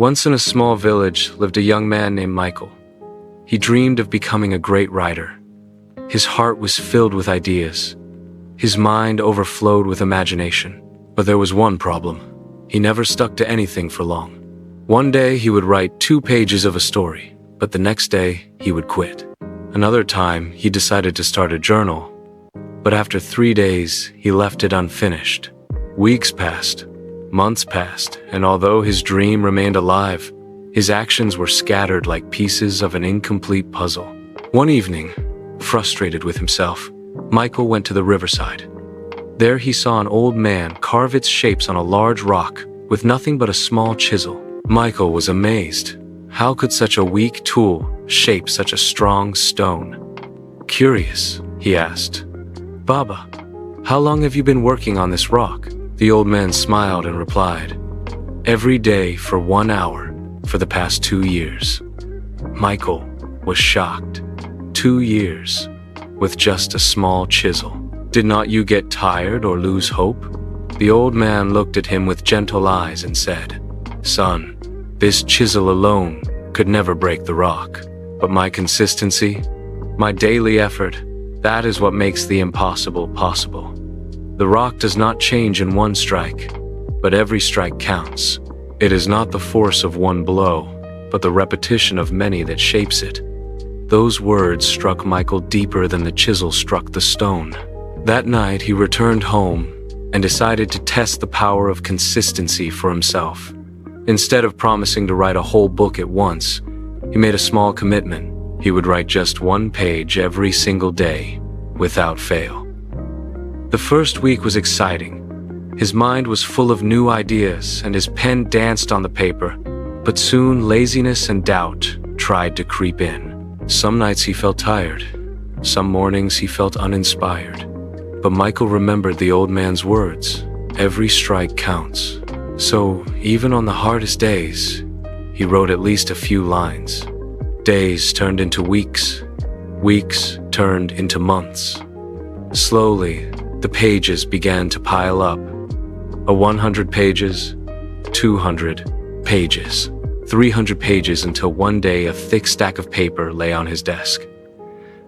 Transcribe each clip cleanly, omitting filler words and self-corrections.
Once in a small village lived a young man named Michael. He dreamed of becoming a great writer. His heart was filled with ideas. His mind overflowed with imagination. But there was one problem. He never stuck to anything for long. One day he would write 2 pages of a story, but the next day he would quit. Another time he decided to start a journal, but after 3 days he left it unfinished. Weeks passed, months passed, and although his dream remained alive, his actions were scattered like pieces of an incomplete puzzle. One evening, frustrated with himself, Michael went to the riverside. There he saw an old man carve its shapes on a large rock with nothing but a small chisel. Michael was amazed. How could such a weak tool shape such a strong stone? Curious, he asked, "Baba, how long have you been working on this rock?" The old man smiled and replied, "Every day for 1 hour for the past 2 years." Michael was shocked. 2 years with just a small chisel. Did not you get tired or lose hope? The old man looked at him with gentle eyes and said, "Son, this chisel alone could never break the rock. But my consistency, my daily effort, that is what makes the impossible possible. The rock does not change in one strike, but every strike counts. It is not the force of one blow, but the repetition of many that shapes it." Those words struck Michael deeper than the chisel struck the stone. That night he returned home and decided to test the power of consistency for himself. Instead of promising to write a whole book at once, he made a small commitment. He would write just 1 page every single day, without fail. The first week was exciting. His mind was full of new ideas and his pen danced on the paper, but soon laziness and doubt tried to creep in. Some nights he felt tired. Some mornings he felt uninspired. But Michael remembered the old man's words, "Every strike counts." So, even on the hardest days, he wrote at least a few lines. Days turned into weeks. Weeks turned into months. Slowly, the pages began to pile up. 100 pages, 200 pages, 300 pages until one day a thick stack of paper lay on his desk.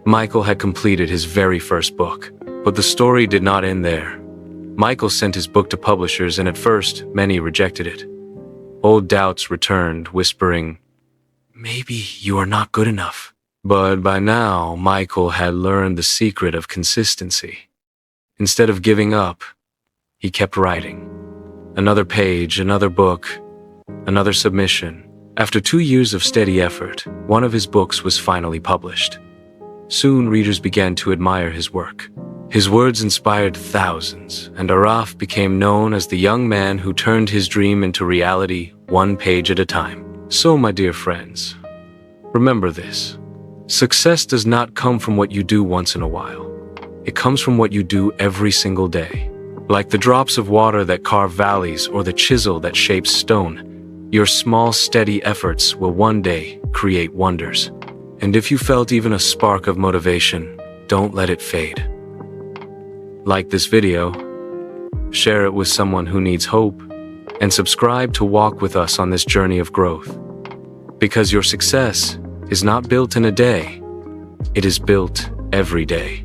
Michael had completed his very first book, but the story did not end there. Michael sent his book to publishers, and at first, many rejected it. Old doubts returned, whispering, "Maybe you are not good enough." But by now, Michael had learned the secret of consistency. Instead of giving up, he kept writing. Another page, another book, another submission. After 2 years of steady effort, one of his books was finally published. Soon, readers began to admire his work. His words inspired thousands, and Araf became known as the young man who turned his dream into reality 1 page at a time. So, my dear friends, remember this. Success does not come from what you do once in a while. It comes from what you do every single day. Like the drops of water that carve valleys or the chisel that shapes stone, your small, steady efforts will one day create wonders. And if you felt even a spark of motivation, don't let it fade. Like this video, share it with someone who needs hope, and subscribe to walk with us on this journey of growth. Because your success is not built in a day, it is built every day.